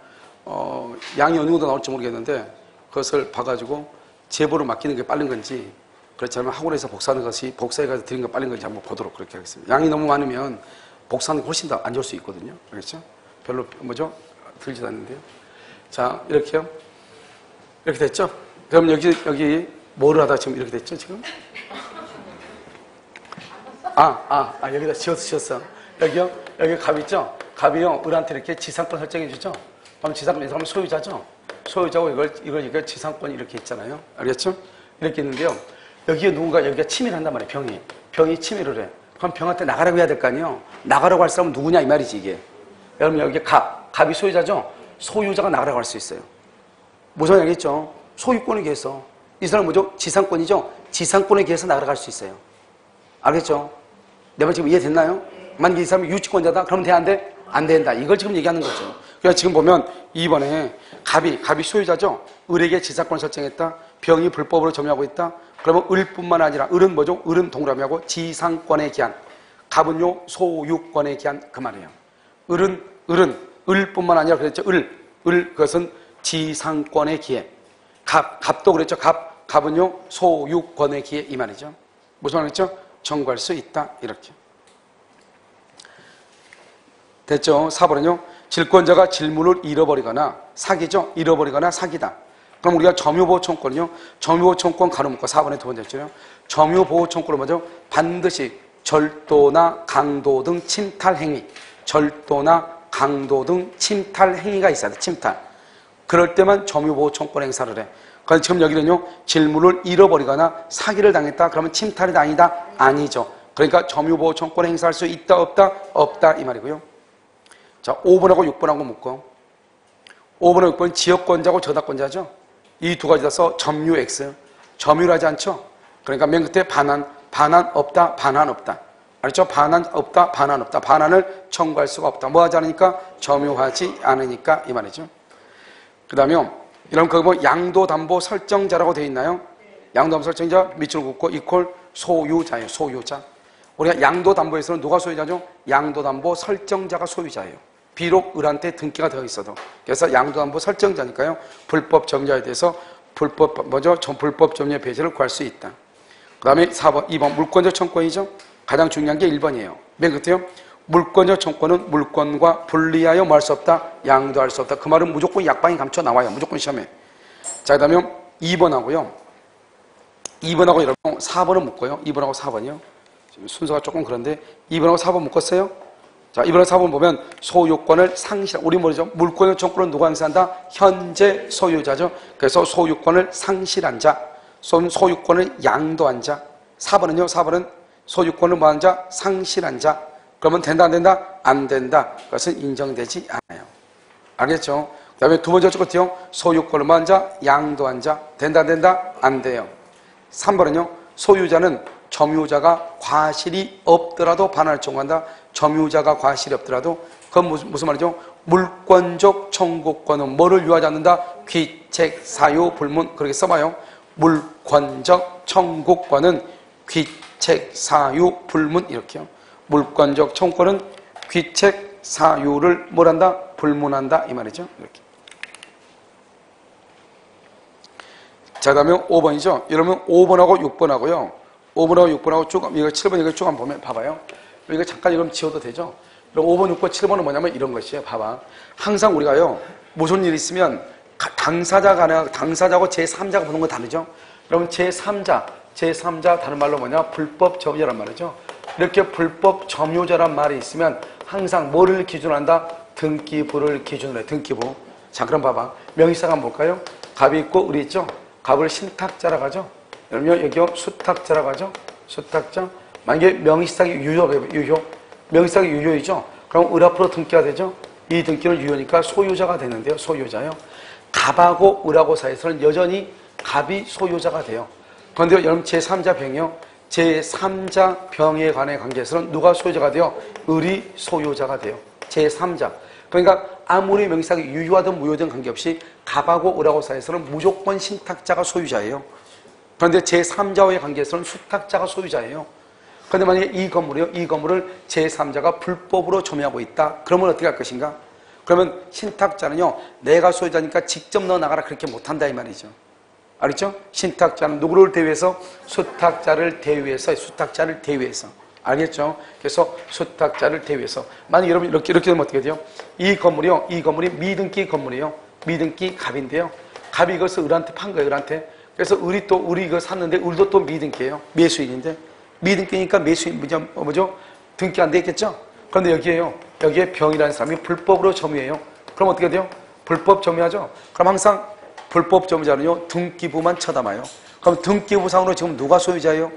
양이 어느 정도 나올지 모르겠는데 그것을 봐가지고 제보를 맡기는 게 빠른 건지 그렇지 않으면 학원에서 복사하는 것이 복사해가지고 드리는 게 빠른 건지 한번 보도록 그렇게 하겠습니다. 양이 너무 많으면 복사하는 게 훨씬 더 안 좋을 수 있거든요. 알겠죠? 별로 뭐죠? 들지도 않는데요. 자, 이렇게요. 이렇게 됐죠? 그럼 여기 뭐를 하다 지금 이렇게 됐죠? 지금? 여기다 지웠어. 여기요? 여기 갑 있죠? 갑이요, 을한테 이렇게 지상권 설정해 주죠? 그럼 지상권, 이 사람은 소유자죠? 소유자고 이걸 지상권이 이렇게 있잖아요? 알겠죠? 이렇게 있는데요. 여기가 침해를 한단 말이에요, 병이 침해를 해. 그럼 병한테 나가라고 해야 될 거 아니에요? 나가라고 할 사람은 누구냐, 이 말이지, 이게. 여러분, 여기 갑이 소유자죠? 소유자가 나가라고 할 수 있어요. 무슨 말이겠죠? 소유권에 의해서. 이 사람은 뭐죠? 지상권이죠? 지상권에 의해서 나가라고 할 수 있어요. 알겠죠? 내 말 지금 이해됐나요? 만약에 이 사람이 유치권자다? 그러면 돼, 안 돼? 안 된다. 이걸 지금 얘기하는 거죠. 그래서 지금 보면 2번에 갑이 소유자죠? 을에게 지상권을 설정했다. 병이 불법으로 점유하고 있다. 그러면 을뿐만 아니라 을은 뭐죠? 을은 동그라미하고 지상권에 기한. 갑은요, 소유권에 기한 그 말이에요. 을뿐만 아니라 그랬죠. 그것은 지상권에 기해. 갑도 그랬죠. 갑은요, 소유권에 기해 이 말이죠. 무슨 말이죠? 청구할 수 있다. 이렇게. 됐죠? 4번은요. 질권자가 질문을 잃어버리거나 사기죠? 잃어버리거나 사기다. 그럼 우리가 점유보호청권은요. 점유보호청권 가로묶고 4번의 두 번째죠. 점유보호청권은 뭐죠? 반드시 절도나 강도 등 침탈 행위. 절도나 강도 등 침탈 행위가 있어야 돼. 침탈. 그럴 때만 점유보호청권 행사를 해. 그래서 지금 여기는요. 질문을 잃어버리거나 사기를 당했다. 그러면 침탈이 아니다? 아니죠. 그러니까 점유보호청권 행사할 수 있다 없다? 없다 이 말이고요. 자, 5번하고 6번하고 묶고 5번하고 6번은 지역권자고 저당권자죠. 이 두 가지 다서 점유 X. 점유를 하지 않죠. 그러니까 맨 끝에 반환 없다, 반환 없다. 알죠? 반환 없다, 반환 없다. 반환을 청구할 수가 없다. 뭐 하지 않으니까? 점유하지 않으니까 이 말이죠. 그 다음에 이런 거 뭐 양도담보 설정자라고 되어 있나요? 양도담보 설정자 밑줄 긋고 이퀄 소유자예요. 소유자. 우리가 양도담보에서는 누가 소유자죠? 양도담보 설정자가 소유자예요. 비록 을한테 등기가 되어 있어도. 그래서 양도담보 설정자니까요. 불법 점유자에 대해서 불법 점유의 배제를 구할 수 있다. 그 다음에 2번 물권적 청권이죠. 가장 중요한 게 1번이에요. 맨 끝에요. 물권적 청권은 물권과 분리하여 뭐 할 수 없다? 양도할 수 없다. 그 말은 무조건 약방이 감춰 나와요. 무조건 시험에. 자, 그 다음에 2번하고요. 2번하고 여러분 4번은 묶어요. 2번하고 4번이요. 지금 순서가 조금 그런데 2번하고 4번 묶었어요? 자, 2번하고 4번 보면 소유권을 우리 모르죠? 물권적 청권은 누가 행사한다? 현재 소유자죠. 그래서 소유권을 상실한 자, 소유권을 양도한 자. 4번은요? 4번은 소유권을 뭐한 자? 상실한 자. 그러면 된다 안 된다? 안 된다. 그것은 인정되지 않아요. 알겠죠? 그 다음에 두 번째 끝이요. 소유권을 뭐한 자? 양도한 자. 된다 안 된다? 안 돼요. 3번은요. 소유자는 점유자가 과실이 없더라도 반환을 청구한다. 점유자가 과실이 없더라도 그건 무슨 말이죠? 물권적 청구권은 뭐를 유하지 않는다? 귀책, 사유, 불문 그렇게 써봐요. 물권적 청구권은 귀책, 사유, 불문 이렇게요. 물권적 청구권은 귀책, 사유를 뭘한다? 불문한다 이 말이죠. 이렇게. 자, 그 다음에 5번이죠. 이러면 5번하고 6번하고요. 5번하고 6번하고 쭉, 이거 7번, 이거 쭉 한번 보면, 봐봐요. 이거 잠깐 이러면 지워도 되죠? 그럼 5번, 6번, 7번은 뭐냐면 이런 것이에요. 봐봐. 항상 우리가요, 무슨 일이 있으면 당사자가 당사자고 제3자가 보는 건 다르죠? 그러면 제3자 다른 말로 뭐냐? 불법 점유자란 말이죠. 이렇게 불법 점유자란 말이 있으면 항상 뭐를 기준으로 한다? 등기부를 기준으로 해. 등기부. 자, 그럼 봐봐. 명의사가 뭘까요? 갑이 있고 을이 있죠? 갑을 신탁자라고 하죠? 그러면 여기 수탁자라고 하죠? 수탁자. 만약에 명의사기 유효가 유효. 명의사기 유효이죠? 그럼 을 앞으로 등기가 되죠? 이 등기는 유효니까 소유자가 되는데요. 소유자요. 갑하고 을하고 사이에서는 여전히 갑이 소유자가 돼요. 그런데 여러분 제3자 병이요. 제3자 병에 관한 관계에서는 누가 소유자가 돼요? 을이 소유자가 돼요. 제3자. 그러니까 아무리 명의사기 유효하든 무효든 관계없이 갑하고 을하고 사이에서는 무조건 신탁자가 소유자예요. 그런데 제3자와의 관계에서는 수탁자가 소유자예요. 그런데 만약에 이 건물이요. 이 건물을 제3자가 불법으로 점유하고 있다. 그러면 어떻게 할 것인가? 그러면 신탁자는요. 내가 소유자니까 직접 넣어 나가라 그렇게 못한다 이 말이죠. 알겠죠? 신탁자는 누구를 대위해서? 수탁자를 대위해서. 수탁자를 대위해서. 알겠죠? 그래서 수탁자를 대위해서. 만약 여러분 이렇게 되면 어떻게 돼요? 이 건물이요. 이 건물이 미등기 건물이에요. 미등기 갑인데요. 갑이 이것을 을한테 판 거예요. 을한테. 그래서 을이 이거 샀는데 을도 또 미등기예요. 매수인인데. 미등기니까 매수인 뭐죠? 등기 안 되겠죠? 그런데 여기에 병이라는 사람이 불법으로 점유해요. 그럼 어떻게 돼요? 불법 점유하죠? 그럼 항상 불법 점유자는요, 등기부만 쳐다봐요. 그럼 등기부상으로 지금 누가 소유자예요?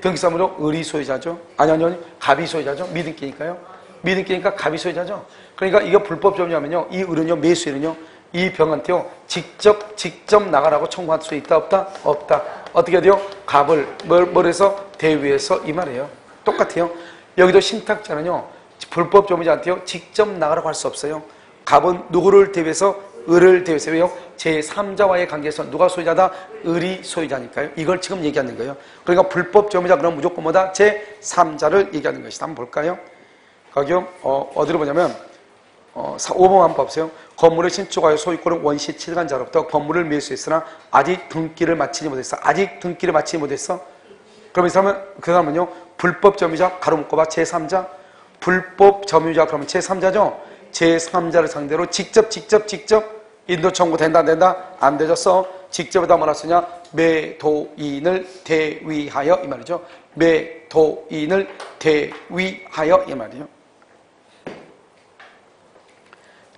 등기상으로 을이 소유자죠? 아니, 갑이 소유자죠? 미등기니까요. 미등기니까 갑이 소유자죠? 그러니까 이게 불법 점유하면요, 이 을은요, 매수인은요, 이 병한테요, 직접 나가라고 청구할 수 있다, 없다? 없다. 어떻게 돼요? 갑을, 뭘 해서? 대위해서 이 말이에요. 똑같아요. 여기도 신탁자는요, 불법 점유자한테요, 직접 나가라고 할 수 없어요. 갑은 누구를 대위해서? 을을 대위해서. 왜요? 제3자와의 관계에서 누가 소유자다? 을이 소유자니까요. 이걸 지금 얘기하는 거예요. 그러니까 불법 점유자 그럼 무조건 뭐다? 제3자를 얘기하는 것이다. 한번 볼까요? 거기요, 어디로 보냐면, 5번 한번 봐보세요. 건물을 신축하여 소유권을 원시 7간자로부터 건물을 매수했으나 아직 등기를 마치지 못했어. 아직 등기를 마치지 못했어. 그럼 그 사람은요, 불법 점유자, 가로 묶어봐, 제3자. 불법 점유자, 그러면 제3자죠? 제3자를 상대로 직접 인도 청구 된다, 안 된다? 안 되졌어. 직접에다 뭐라 쓰냐? 매도인을 대위하여, 이 말이죠. 매도인을 대위하여, 이 말이죠.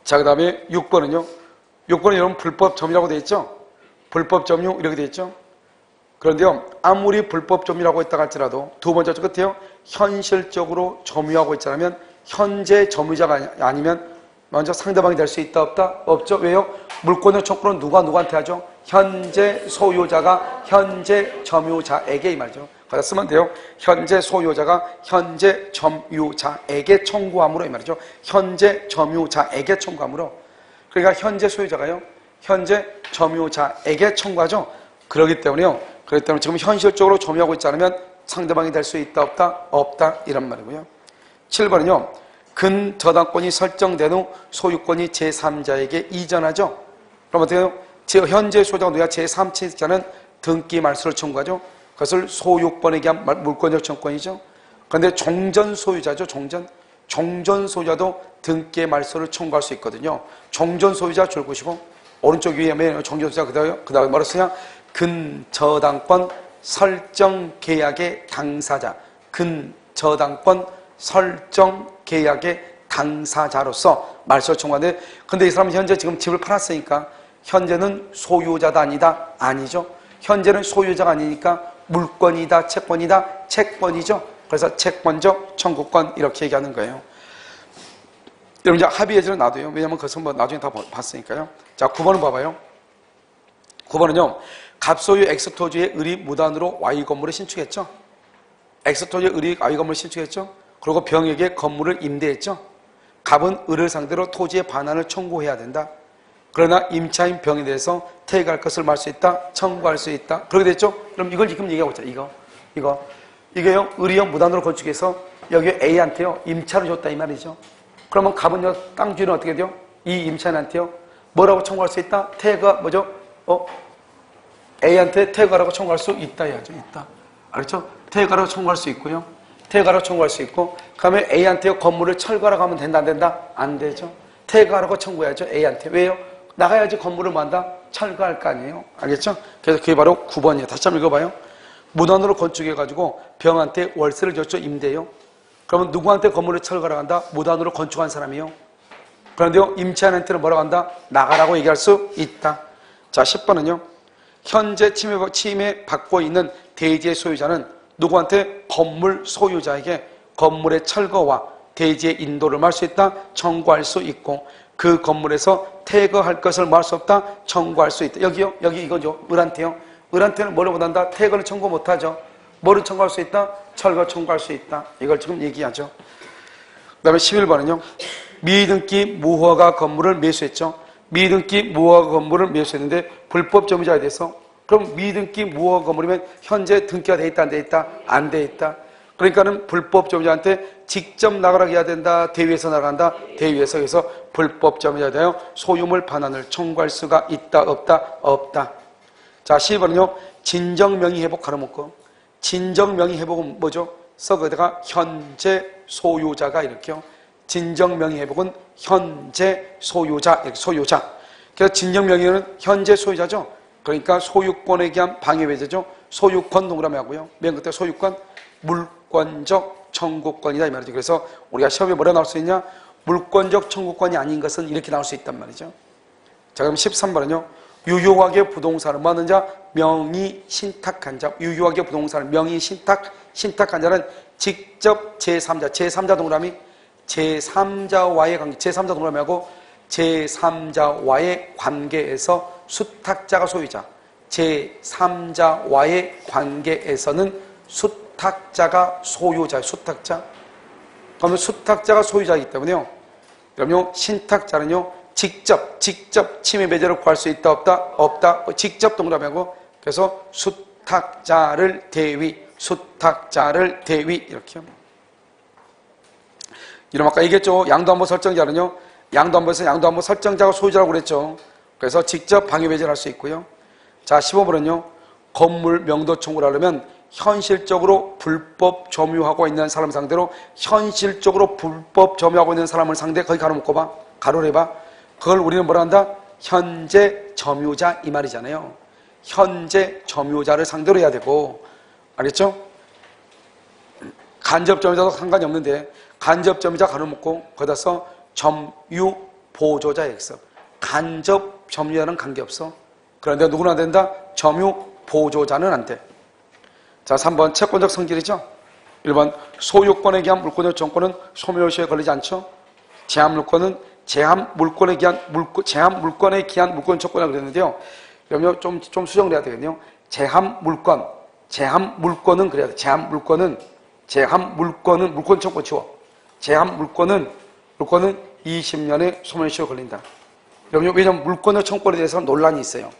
자, 그 다음에 6번은요. 6번은 여러분 불법 점유라고 되어 있죠? 불법 점유, 이렇게 되어 있죠? 그런데요, 아무리 불법 점유라고 했다 할지라도 두 번째 끝에요. 현실적으로 점유하고 있자면 현재 점유자가 아니면 먼저 상대방이 될 수 있다, 없다? 없죠. 왜요? 물권의 청구는 누구한테 하죠? 현재 소유자가 현재 점유자에게, 이 말이죠. 거기다 쓰면 돼요. 현재 소유자가 현재 점유자에게 청구함으로, 이 말이죠. 현재 점유자에게 청구함으로. 그러니까 현재 소유자가요, 현재 점유자에게 청구하죠. 그렇기 때문에 지금 현실적으로 점유하고 있지 않으면 상대방이 될 수 있다, 없다? 없다. 이런 말이고요. 7번은요. 근저당권이 설정된 후 소유권이 제3자에게 이전하죠. 그럼 어떻게 해요? 현재 소유자가 누구야? 제3자는 등기 말소를 청구하죠. 그것을 소유권에게 한 물권적 청구권이죠. 그런데 종전 소유자죠. 종전 소유자도 등기의 말소를 청구할 수 있거든요. 종전 소유자 줄 것이고 오른쪽 위에 종전 소유자 그 다음에 뭐라 쓰냐? 근저당권 설정 계약의 당사자. 근저당권 설정 계약의 당사자로서 말소를 청구하는데, 근데 이 사람은 현재 지금 집을 팔았으니까 현재는 소유자다, 아니다? 아니죠. 현재는 소유자가 아니니까 물권이다, 채권이다? 채권이죠. 그래서 채권적 청구권 이렇게 얘기하는 거예요. 여러분 이제 합의 예제는 놔둬요. 왜냐면 그것은 뭐 나중에 다 봤으니까요. 자, 9번은 봐봐요. 9번은요. 갑소유 X토지의 을이 무단으로 Y 건물을 신축했죠. X토지의 을이 Y 건물을 신축했죠. 그리고 병에게 건물을 임대했죠. 갑은 을을 상대로 토지의 반환을 청구해야 된다. 그러나 임차인 병에 대해서 퇴거할 것을 말할 수 있다. 청구할 수 있다. 그렇게 됐죠? 그럼 이걸 지금 얘기하고 있잖아. 이게요. 을이요. 무단으로 건축해서 여기 A한테요. 임차를 줬다 이 말이죠. 그러면 갑은요. 땅 주인은 어떻게 돼요? 이 임차인한테요. 뭐라고 청구할 수 있다? 퇴거 뭐죠? A한테 퇴거하라고 청구할 수 있다 해야죠. 있다. 알겠죠? 퇴거하라고 청구할 수 있고요. 퇴거하라고 청구할 수 있고, 그다음에 A한테 건물을 철거하라고 하면 된다 안 된다? 안 되죠. 퇴거하라고 청구해야죠. A한테. 왜요? 나가야지 건물을 만다 철거할 거 아니에요. 알겠죠? 그래서 그게 바로 9번이에요. 다시 한번 읽어봐요. 무단으로 건축해가지고 병한테 월세를 줬죠. 임대요. 그러면 누구한테 건물을 철거하라고 한다? 무단으로 건축한 사람이요. 그런데요, 임차인한테는 뭐라고 한다? 나가라고 얘기할 수 있다. 자, 10번은요. 현재 침해 받고 있는 대지의 소유자는 누구한테? 건물 소유자에게 건물의 철거와 대지의 인도를 말 수 있다. 청구할 수 있고, 그 건물에서 퇴거할 것을 말 수 없다. 청구할 수 있다. 여기요? 여기 이거죠. 을한테요. 을한테는 뭐를 못한다? 퇴거를 청구 못하죠. 뭐를 청구할 수 있다? 철거 청구할 수 있다. 이걸 지금 얘기하죠. 그 다음에 11번은요. 미등기 무허가 건물을 매수했죠. 미등기 무허가 건물을 매수했는데 불법 점유자에 대해서, 그럼 미등기 무허가 건물이면 현재 등기가 돼 있다 안 돼 있다? 안 돼 있다. 그러니까는 불법 점유자한테 직접 나가라 해야 된다? 대위에서 나간다? 대위에서. 해서 불법 점유자에 대하여 소유물 반환을 청구할 수가 있다 없다? 없다. 자, 12번은요. 진정명의 회복 가로묶고, 진정명의 회복은 뭐죠? 거기다가 현재 소유자가 이렇게요. 진정명의 회복은 현재 소유자, 이렇게 소유자. 그래서 진정명의는 현재 소유자죠. 그러니까 소유권에 대한 방해배제죠. 소유권 동그라미 하고요. 맨 끝에 소유권, 물권적 청구권이다 이 말이죠. 그래서 우리가 시험에 뭐라 나올 수 있냐? 물권적 청구권이 아닌 것은 이렇게 나올 수 있단 말이죠. 자, 그럼 13번은요. 유효하게 부동산을 뭐 하는 자? 명의 신탁한 자. 유효하게 부동산을 명의 신탁한 자는 직접 제3자 동그라미, 제3자와의 관계, 제3자 동그라미하고 제3자와의 관계에서 수탁자가 소유자, 제3자와의 관계에서는 수탁자가 소유자예요. 수탁자. 그러면 수탁자가 소유자이기 때문에요. 그럼요, 신탁자는요, 직접 침해 배제를 구할 수 있다 없다? 없다. 직접 동그라미하고, 그래서 수탁자를 대위 이렇게요. 이름 아까 얘기했죠. 양도안보 설정자는요, 양도안보에서 양도안보 설정자가 소유자라고 그랬죠. 그래서 직접 방해 배제를 할 수 있고요. 자, 15번은요. 건물 명도 청구를 하려면 현실적으로 불법 점유하고 있는 사람 상대로, 현실적으로 불법 점유하고 있는 사람을 상대, 거기 가로 묶어봐. 가로를 해봐. 그걸 우리는 뭐라 한다? 현재 점유자 이 말이잖아요. 현재 점유자를 상대로 해야 되고, 알겠죠? 간접 점유자도 상관이 없는데, 간접 점유자 가로 묶고 거기다 써 점유 보조자 X. 간접 점유자는 관계없어. 그런데 누구는 안 된다? 점유 보조자는 안 돼. 자, 3번 채권적 성질이죠. 1번 소유권에 기한 물권적 정권은 소멸시효에 걸리지 않죠. 제한 물권은 제한 물권에 기한 물권 조건이라고 그랬는데요. 그러면 좀 수정을 해야 되겠네요. 제한 물권은 그래야 돼. 제한 물권은 물권 조건 치워. 제한 물권은 20년의 소멸시효에 걸린다. 왜냐면 물권적 청권에 대해서 논란이 있어요.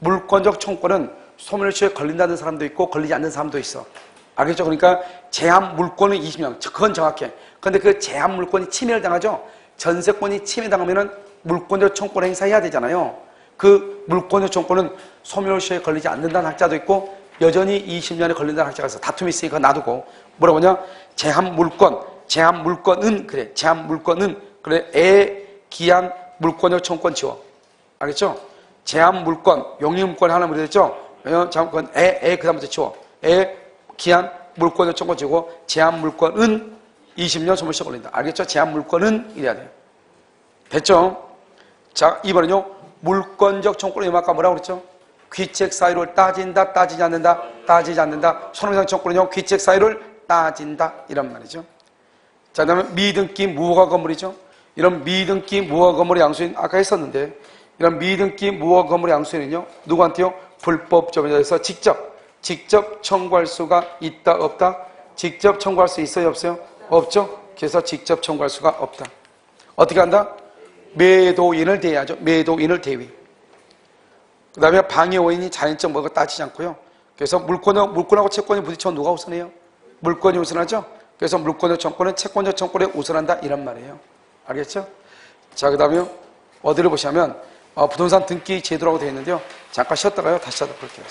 물권적 청권은 소멸시효에 걸린다는 사람도 있고 걸리지 않는 사람도 있어. 알겠죠? 그러니까 제한 물권은 20년. 그건 정확해. 그런데 그 제한 물권이 침해를 당하죠. 전세권이 침해당하면은 물권적 청권 행사해야 되잖아요. 그 물권적 청권은 소멸시효에 걸리지 않는다는 학자도 있고 여전히 20년에 걸린다는 학자가 있어. 다툼이 있으니까 놔두고 뭐라고 하냐? 제한 물권은 그래. 제한 물권은 그래. 기한 물권적 청권 지워. 알겠죠? 제한 물권, 용의 물권 하나 문제됐죠? 제한 물권 그 다음부터 지워. 기한 물권적 청권 지우고 제한 물권은 20년 소멸시효 걸린다. 알겠죠? 제한 물권은 이래야 돼요. 됐죠? 자, 2번은요. 물권적 청권은 아까 뭐라고 그랬죠? 귀책 사유를 따진다, 따지지 않는다, 따지지 않는다. 손해배상 청권은요. 귀책 사유를 따진다. 이런 말이죠. 자, 그 다음에 미등기 무허가 건물이죠. 이런 미등기 무허가 건물의 양수인 아까 했었는데 이런 미등기 무허가 건물의 양수인은요. 누구한테요? 불법 점유자에서 직접 청구할 수가 있다 없다? 직접 청구할 수 있어요 없어요? 없죠. 그래서 직접 청구할 수가 없다. 어떻게 한다? 매도인을 대위하죠. 매도인을 대위. 그 다음에 방해원인이 자연적 뭐가 따지지 않고요. 그래서 물권하고 채권이 부딪히면 누가 우선해요? 물권이 우선하죠. 그래서 물권적 청권은 채권적 청권에 우선한다 이런 말이에요. 알겠죠? 자, 그 다음에 어디를 보시면 부동산 등기 제도라고 되어 있는데요. 잠깐 쉬었다가요. 다시 하도록 할게요.